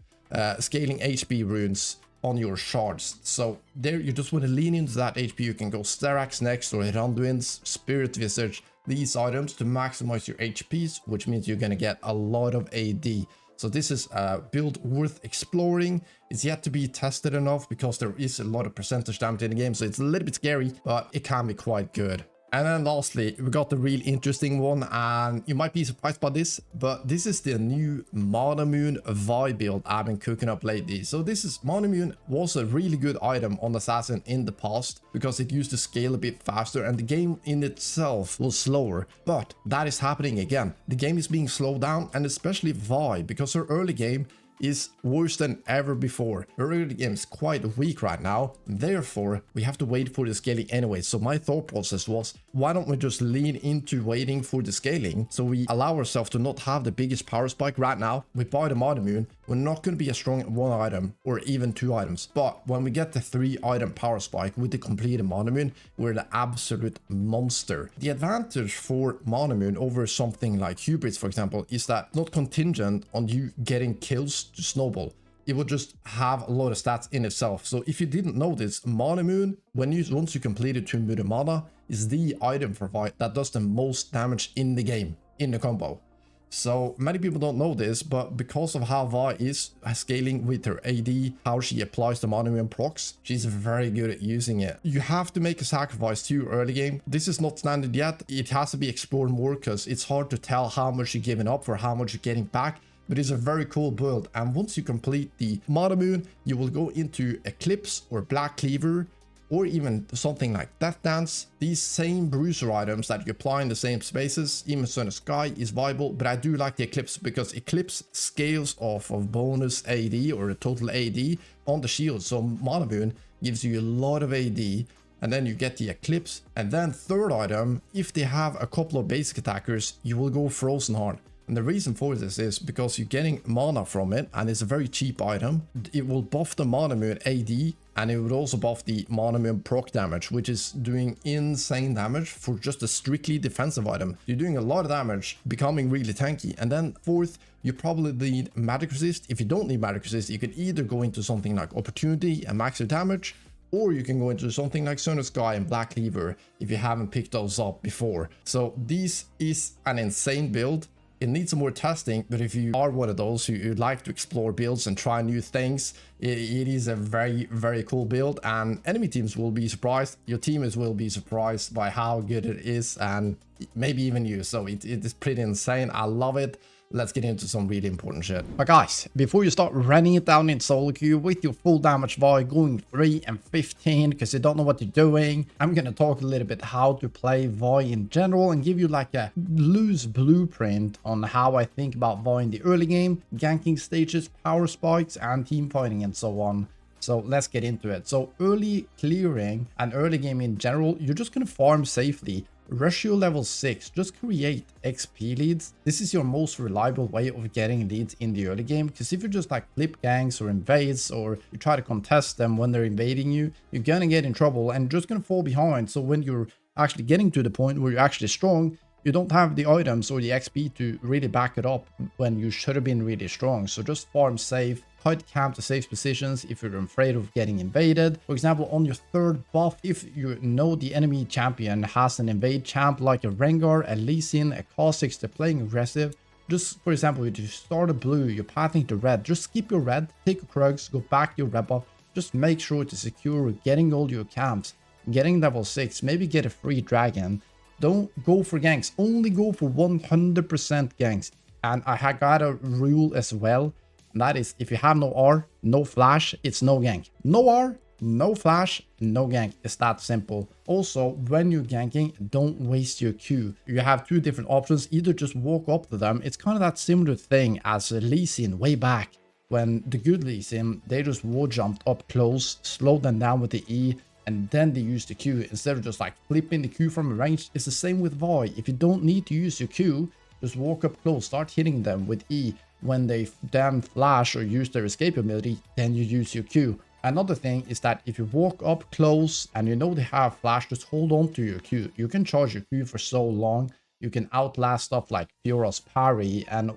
scaling HP runes on your shards. So there you just want to lean into that HP. You can go Sterax next or Randuin's, Spirit Visage, these items to maximize your HPs, which means you're going to get a lot of AD. So this is a build worth exploring. It's yet to be tested enough because there is a lot of percentage damage in the game, so it's a little bit scary, but it can be quite good. And then lastly, we got the real interesting one, and you might be surprised by this, but this is the new Manamune Vi build I've been cooking up lately. So this is, Manamune was a really good item on Assassin in the past because it used to scale a bit faster and the game in itself was slower, but that is happening again. The game is being slowed down, and especially Vi, because her early game is worse than ever before. Her early game is quite weak right now, therefore we have to wait for the scaling anyway. So my thought process was, why don't we just lean into waiting for the scaling, so we allow ourselves to not have the biggest power spike right now. We buy the Manamune, we're not going to be as strong at 1 item or even 2 items, but when we get the 3 item power spike with the completed Manamune, we're the absolute monster. The advantage for Manamune over something like Hubris, for example, is that not contingent on you getting kills to snowball. it will just have a lot of stats in itself. So if you didn't know this, Manamune, once you complete it to Mana, is the item for Vi that does the most damage in the game, in the combo. So many people don't know this, but because of how Vi is scaling with her AD, how she applies the Manamune procs, she's very good at using it. You have to make a sacrifice too early game. This is not standard yet. It has to be explored more because it's hard to tell how much you're giving up for how much you're getting back. But it's a very cool build. And once you complete the Manamune, you will go into Eclipse or Black Cleaver, or even something like Death Dance. These same Bruiser items that you apply in the same spaces, even Sun and Sky is viable, but I do like the Eclipse because Eclipse scales off of bonus AD or a total AD on the shield. So Manamune gives you a lot of AD, and then you get the Eclipse. And then third item, if they have a couple of basic attackers, you will go Frozen Heart. And the reason for this is because you're getting mana from it, and it's a very cheap item. It will buff the Manamune AD, and it would also buff the Manamune proc damage, which is doing insane damage for just a strictly defensive item. You're doing a lot of damage, becoming really tanky. And then fourth, you probably need magic resist. If you don't need magic resist, you can either go into something like Opportunity and max your damage, or you can go into something like Sun and Sky and Black Cleaver if you haven't picked those up before. So this is an insane build. It needs some more testing, but if you are one of those who like to explore builds and try new things, it is a very, very cool build, and enemy teams will be surprised. Your teammates will be surprised by how good it is, and maybe even you. So it is pretty insane. I love it. Let's get into some really important shit. But guys, before you start running it down in solo queue with your full damage Vi going 3 and 15 because you don't know what you're doing, I'm gonna talk a little bit how to play Vi in general and give you like a loose blueprint on how I think about Vi in the early game, ganking stages, power spikes, and team fighting and so on. So let's get into it. So early clearing and early game in general, you're just gonna farm safely. Rush your level 6, just create XP leads. This is your most reliable way of getting leads in the early game, because if you just like flip ganks or invades, or you try to contest them when they're invading you, you're gonna get in trouble and just gonna fall behind. So when you're actually getting to the point where you're actually strong, you don't have the items or the XP to really back it up when you should have been really strong. So just farm safe, hide camp to safe positions if you're afraid of getting invaded. For example, on your third buff, if you know the enemy champion has an invade champ like a Rengar, a Lee Sin, a Kha'Zix, they're playing aggressive. Just for example, if you start a blue, you're pathing to red, just skip your red, take your Krugs, go back to your red buff. Just make sure to secure getting all your camps, getting level 6, maybe get a free dragon. Don't go for ganks, only go for 100% ganks. And I got a rule as well, and that is if you have no R, no flash, it's no gank. No R, no flash, no gank. It's that simple. Also, when you're ganking, don't waste your Q. You have two different options. Either just walk up to them. It's kind of that similar thing as Lee Sin way back. When the good Lee Sin, they just wall jumped up close, slowed them down with the E, and then they use the Q instead of just like flipping the Q from a range. It's the same with Vi. If you don't need to use your Q, just walk up close, start hitting them with E. When they then flash or use their escape ability, then you use your Q. Another thing is that if you walk up close and you know they have flash, just hold on to your Q. You can charge your Q for so long. You can outlast stuff like Fiora's parry and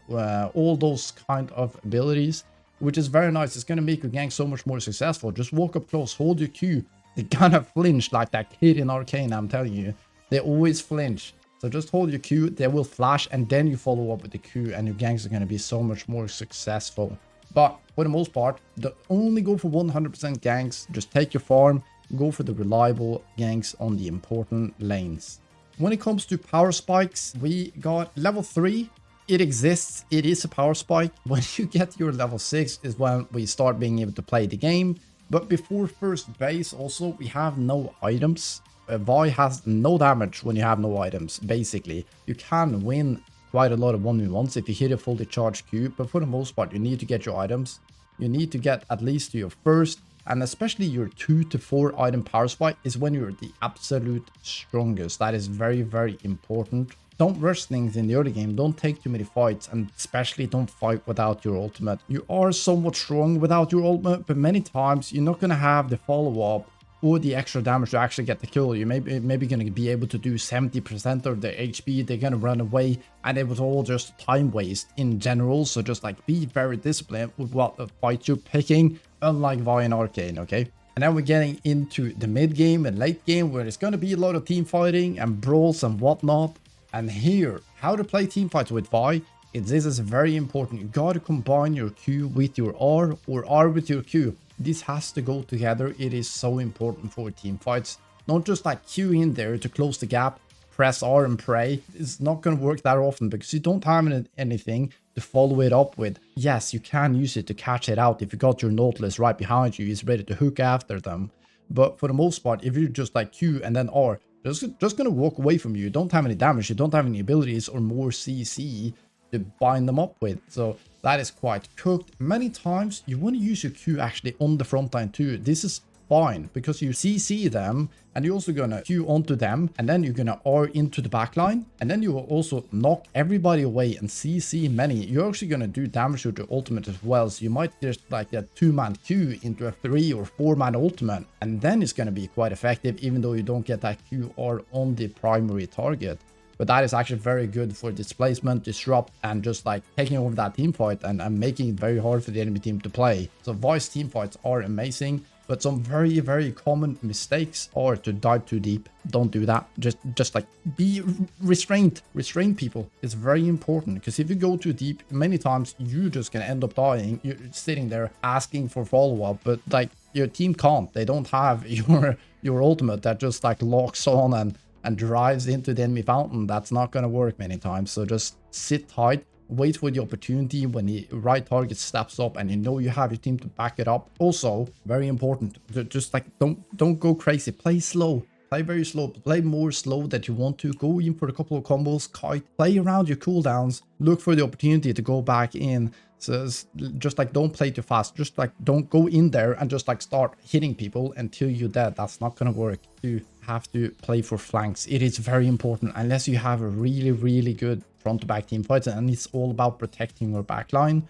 all those kind of abilities, which is very nice. It's going to make your gank so much more successful. Just walk up close, hold your Q. They're gonna flinch like that kid in Arcane, I'm telling you. They always flinch. So just hold your Q, they will flash, and then you follow up with the Q, and your ganks are gonna be so much more successful. But for the most part, only go for 100% ganks. Just take your farm, go for the reliable ganks on the important lanes. When it comes to power spikes, we got level 3. It exists, it is a power spike. When you get your level 6 is when we start being able to play the game. But before first base, also, we have no items. Vi has no damage when you have no items, basically. You can win quite a lot of 1v1s if you hit a fully charged Q, but for the most part, you need to get your items. You need to get at least to your first, and especially your 2 to 4 item power spike is when you're the absolute strongest. That is very, very important. Don't rush things in the early game, don't take too many fights, and especially don't fight without your ultimate. You are somewhat strong without your ultimate, but many times you're not going to have the follow-up or the extra damage to actually get the kill. You maybe going to be able to do 70% of their HP. They're going to run away, and it was all just time waste in general. So just like be very disciplined with what fight you're picking, unlike Vi and Arcane, okay? And then we're getting into the mid game and late game, where it's going to be a lot of team fighting and brawls and whatnot. And here, how to play team fights with Vi. This is very important. You got to combine your Q with your R, or R with your Q. This has to go together. It is so important for team fights. Not just like Q in there to close the gap, press R and pray. It's not going to work that often because you don't have anything to follow it up with. Yes, you can use it to catch it out. If you got your Nautilus right behind you, it's ready to hook after them. But for the most part, if you're just like Q and then R, just going to walk away from you. You don't have any damage. You don't have any abilities or more CC to bind them up with. So that is quite cooked. Many times you want to use your Q actually on the front line too. This is fine because you CC them, and you're also gonna Q onto them, and then you're gonna R into the backline, and then you will also knock everybody away and CC many. You're actually gonna do damage to the ultimate as well, so you might just like a 2-man Q into a 3 or 4-man ultimate, and then it's gonna be quite effective even though you don't get that QR on the primary target. But that is actually very good for displacement, disrupt, and just like taking over that team fight and making it very hard for the enemy team to play. So Vi's team fights are amazing, but some very, very common mistakes are to dive too deep. Don't do that. Just like be restrained. Restrain people. It's very important, because if you go too deep, many times you're just gonna end up dying. You're sitting there asking for follow-up, but like your team can't. They don't have your ultimate that just like locks on and drives into the enemy fountain. That's not going to work many times. So just sit tight, wait for the opportunity when the right target steps up and you know you have your team to back it up. Also, very important, just like don't go crazy. Play slow. Play very slow. Play more slow that you want to. Go in for a couple of combos, kite, play around your cooldowns, look for the opportunity to go back in. So just like don't play too fast. Just like don't go in there and just like start hitting people until you're dead. That's not gonna work. You have to play for flanks. It is very important, unless you have a really, really good front to back team fights and it's all about protecting your backline.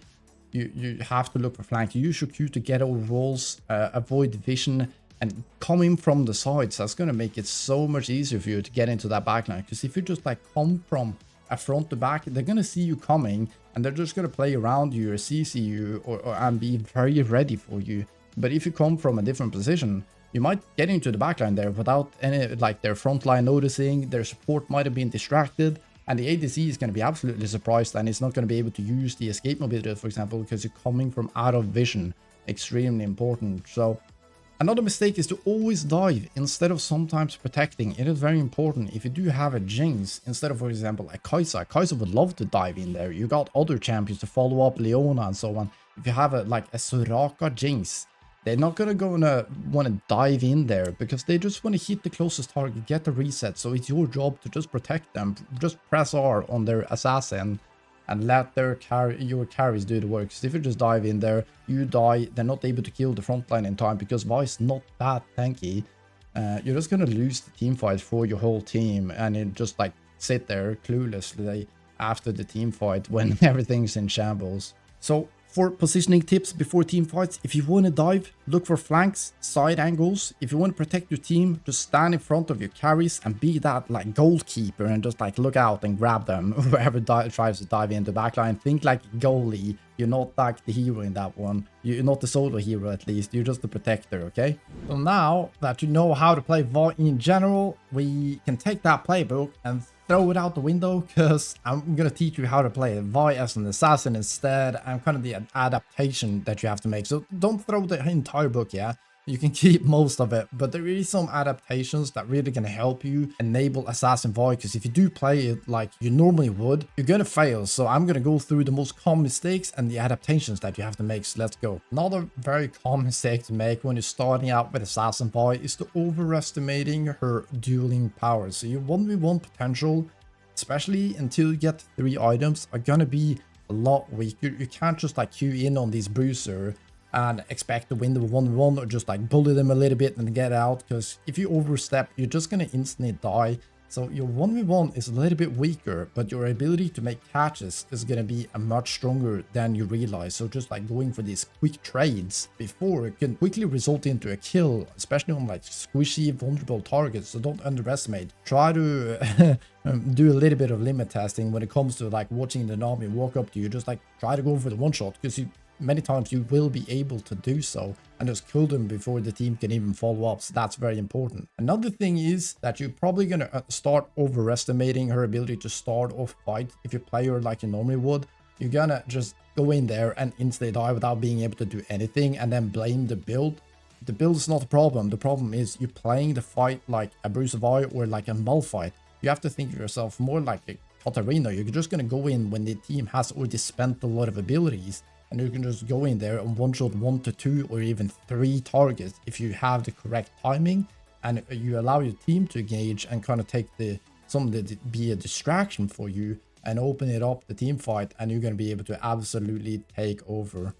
You have to look for flanks. Use your Q to get over walls, avoid vision, and come in from the sides. That's gonna make it so much easier for you to get into that backline. Because if you just like come from a front to back, they're gonna see you coming and they're just gonna play around you or CC you and be very ready for you. But if you come from a different position, you might get into the backline there without any, like their front line noticing. Their support might have been distracted, and the ADC is going to be absolutely surprised, and it's not going to be able to use the escape mobility, for example, because you're coming from out of vision. Extremely important. So another mistake is to always dive instead of sometimes protecting. It is very important. If you do have a Jinx instead of, for example, a Kai'Sa would love to dive in there. You got other champions to follow up, Leona and so on. If you have a Soraka Jinx, they're not gonna want to dive in there because they just want to hit the closest target, get the reset. So it's your job to just protect them. Just press R on their assassin and let your carries do the work. Because if you just dive in there, you die. They're not able to kill the front line in time because Vi's not that tanky. You're just gonna lose the team fight for your whole team, and you just like sit there cluelessly after the team fight when everything's in shambles. So for positioning tips before team fights, if you want to dive, look for flanks, side angles. If you want to protect your team, just stand in front of your carries and be that like goalkeeper and just like look out and grab them. Whoever tries to dive into the backline, think like goalie. You're not like the hero in that one. You're not the solo hero, at least. You're just the protector, okay? So now that you know how to play Vi in general, we can take that playbook and throw it out the window, because I'm gonna teach you how to play Vi as an assassin instead, and kind of the adaptation that you have to make. So don't throw the entire book, yeah? You can keep most of it, but there is some adaptations that really can help you enable Assassin Vi, because if you do play it like you normally would, you're gonna fail. So I'm gonna go through the most common mistakes and the adaptations that you have to make. So let's go. Another very common mistake to make when you're starting out with Assassin Vi is to overestimating her dueling powers. So your 1v1 potential, especially until you get 3 items, are gonna be a lot weak. You can't just like queue in on these Bruiser and expect to win the 1v1 or just like bully them a little bit and get out, because if you overstep, you're just gonna instantly die. So your 1v1 is a little bit weaker, but your ability to make catches is going to be much stronger than you realize. So just like going for these quick trades before it can quickly result into a kill, especially on like squishy, vulnerable targets. So don't underestimate. Try to do a little bit of limit testing when it comes to like watching the enemy walk up to you. Just like try to go for the one shot, because many times you will be able to do so and just kill them before the team can even follow up. So that's very important. Another thing is that you're probably going to start overestimating her ability to start off fight. If you play her like you normally would, you're gonna just go in there and instantly die without being able to do anything and then blame the build. The build is not the problem. The problem is you playing the fight like a Bruiser Vi or like a Malphite. You have to think of yourself more like a Katarina. You're just going to go in when the team has already spent a lot of abilities. And you can just go in there and one-shot 1 to 2 or even 3 targets if you have the correct timing and you allow your team to engage and kind of take something that be a distraction for you and open it up the team fight, and you're going to be able to absolutely take over.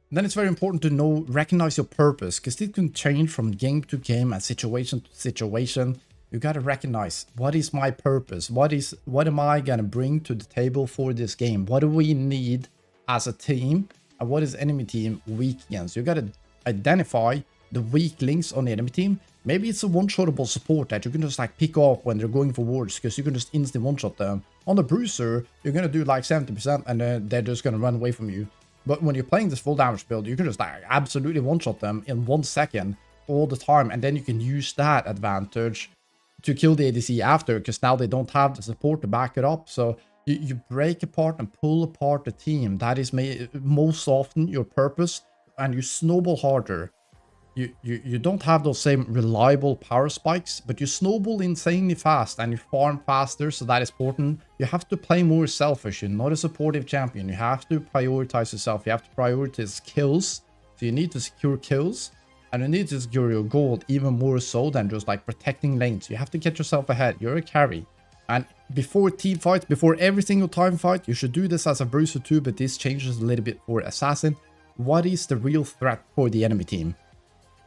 And then it's very important to recognize your purpose, because it can change from game to game and situation to situation. You got to recognize, what is my purpose? What am I going to bring to the table for this game? What do we need as a team, and what is enemy team weak against? You got to identify the weak links on the enemy team. Maybe it's a one-shotable support that you can just like pick up when they're going for wards, because you can just instant one-shot them. On the Bruiser, you're going to do like 70% and then they're just going to run away from you. But when you're playing this full damage build, you can just like absolutely one-shot them in 1 second all the time, and then you can use that advantage to kill the ADC after, because now they don't have the support to back it up. So you break apart and pull apart the team. That is most often your purpose, and you snowball harder. You don't have those same reliable power spikes, but you snowball insanely fast and you farm faster, so that is important. You have to play more selfish. You're not a supportive champion. You have to prioritize yourself. You have to prioritize kills. So you need to secure kills, and you need to secure your gold even more so than just like protecting lanes. You have to get yourself ahead. You're a carry. And before team fights, before every single time fight, you should do this as a Bruiser too, but this changes a little bit for Assassin. What is the real threat for the enemy team?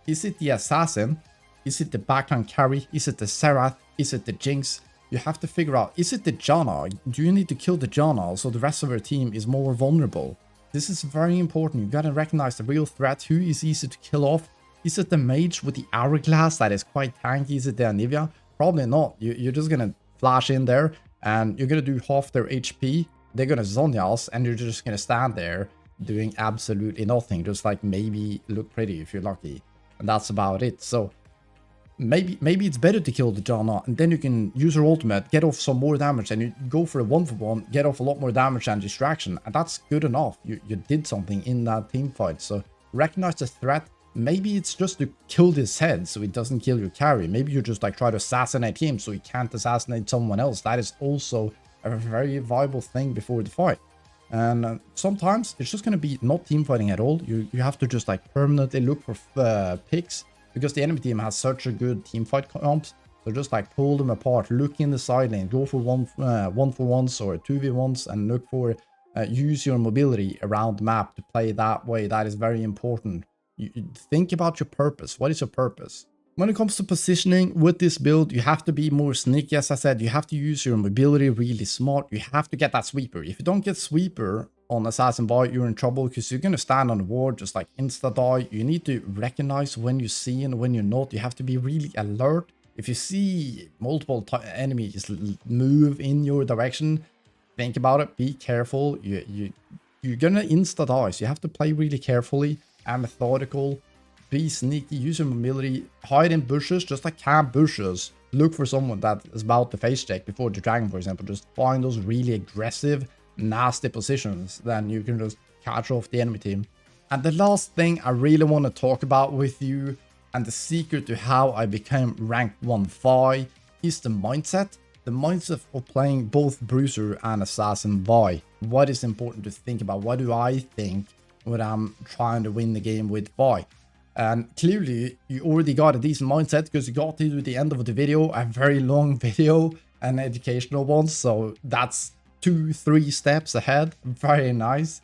Is it the Assassin? Is it the backline carry? Is it the Serath? Is it the Jinx? You have to figure out, is it the Janna? Do you need to kill the Janna so the rest of your team is more vulnerable? This is very important. You gotta recognize the real threat. Who is easy to kill off? Is it the mage with the hourglass that is quite tanky? Is it the Anivia? Probably not. You're just gonna flash in there and you're gonna do half their HP. They're gonna Zhonya's and you're just gonna stand there doing absolutely nothing, just like maybe look pretty if you're lucky, and that's about it. So maybe it's better to kill the Janna, and then you can use your ultimate, get off some more damage, and you go for a 1-for-1, get off a lot more damage and distraction, and that's good enough. You did something in that team fight. So recognize the threat. Maybe it's just to kill this head so it doesn't kill your carry. Maybe you just like try to assassinate him so he can't assassinate someone else. That is also a very viable thing before the fight. And sometimes it's just going to be not team fighting at all. You have to just like permanently look for picks, because the enemy team has such a good team fight comps. So just like pull them apart, look in the side lane, go for one for ones or 2v1s, and look for use your mobility around the map to play that way. That is very important. You think about your purpose. What is your purpose? When it comes to positioning with this build, you have to be more sneaky. As I said, you have to use your mobility really smart. You have to get that sweeper. If you don't get sweeper on Assassin Vi, you're in trouble, because you're going to stand on the ward, just like insta-die. You need to recognize when you see and when you're not. You have to be really alert. If you see multiple enemies move in your direction, think about it. Be careful. You're going to insta-die, so you have to play really carefully and methodical. Be sneaky, use your mobility, hide in bushes, just like camp bushes. Look for someone that is about to face check before the dragon, for example. Just find those really aggressive, nasty positions, then you can just catch off the enemy team. And the last thing I really want to talk about with you, and the secret to how I became rank 1 Vi, is the mindset. The mindset of playing both Bruiser and Assassin Vi. What is important to think about? What do I think when I'm trying to win the game with Vi? And clearly you already got a decent mindset, because you got to the end of the video, a very long video, an educational one. So that's 2-3 steps ahead. Very nice.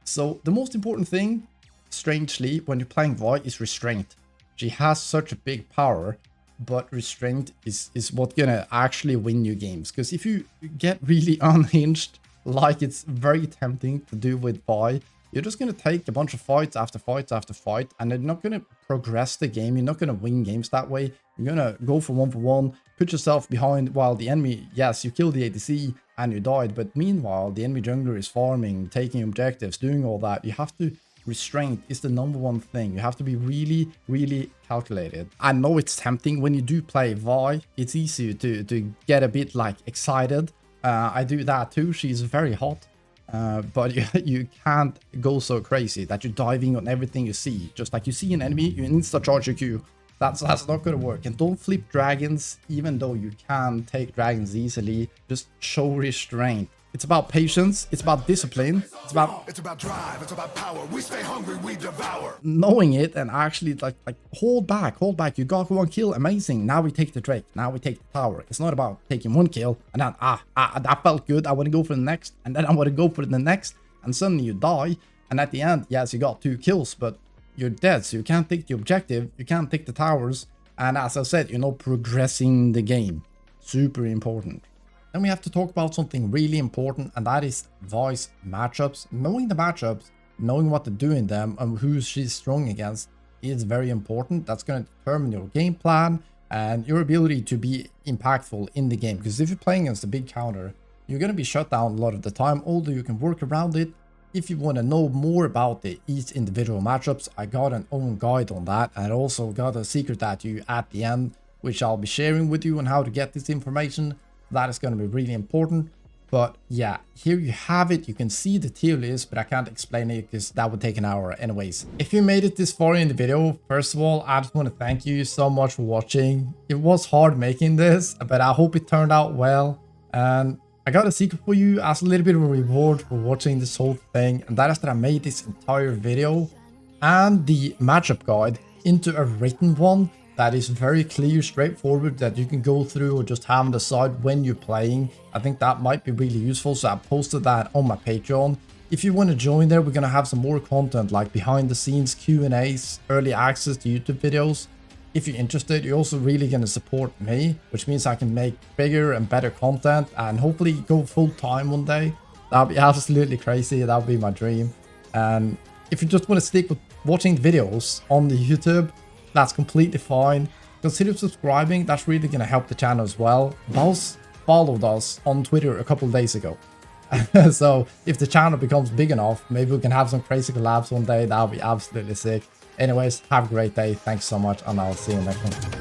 So the most important thing, strangely, when you're playing Vi, is restraint. She has such a big power, but restraint is what gonna actually win you games. Because if you get really unhinged, like it's very tempting to do with Vi, you're just going to take a bunch of fights after fights after fight, and you're not going to progress the game. You're not going to win games that way. You're going to go for one, put yourself behind while the enemy, yes, you kill the ADC and you died, but meanwhile, the enemy jungler is farming, taking objectives, doing all that. You have to, restraint is the #1 thing. You have to be really, really calculated. I know it's tempting when you do play Vi. It's easy to get a bit like excited. I do that too. She's very hot. But you can't go so crazy that you're diving on everything you see. Just like you see an enemy, you insta-charge your Q. That's not going to work. And don't flip dragons, even though you can take dragons easily. Just show restraint. It's about patience. It's about discipline. It's about drive. It's about power. We stay hungry. We devour. Knowing it and actually like hold back. You got 1 kill. Amazing. Now we take the Drake. Now we take the tower. It's not about taking 1 kill and then that felt good. I want to go for the next, and then I want to go for the next, and suddenly you die. And at the end, yes, you got 2 kills, but you're dead. So you can't take the objective. You can't take the towers. And as I said, you're not progressing the game. Super important. Then we have to talk about something really important, and that is Vi's matchups. Knowing the matchups, knowing what to do in them, and who she's strong against is very important. That's going to determine your game plan and your ability to be impactful in the game. Because if you're playing against a big counter, you're going to be shut down a lot of the time, although you can work around it. If you want to know more about each individual matchups, I got an own guide on that. And I also got a secret at you at the end, which I'll be sharing with you on how to get this information. That is going to be really important. But yeah, here you have it. You can see the tier list, but I can't explain it because that would take an hour anyways. If you made it this far in the video, first of all, I just want to thank you so much for watching. It was hard making this, but I hope it turned out well. And I got a secret for you as a little bit of a reward for watching this whole thing. And that is that I made this entire video and the matchup guide into a written one. That is very clear, straightforward, that you can go through or just have on the side when you're playing. I think that might be really useful, so I posted that on my Patreon. If you want to join there, we're going to have some more content like behind the scenes Q&As, early access to YouTube videos. If you're interested, you're also really going to support me, which means I can make bigger and better content and hopefully go full time one day. That'd be absolutely crazy. That would be my dream. And if you just want to stick with watching videos on the YouTube, that's completely fine. Consider subscribing. That's really going to help the channel as well. Boss followed us on Twitter a couple of days ago. So if the channel becomes big enough, maybe we can have some crazy collabs one day. That would be absolutely sick. Anyways, have a great day. Thanks so much, and I'll see you next one.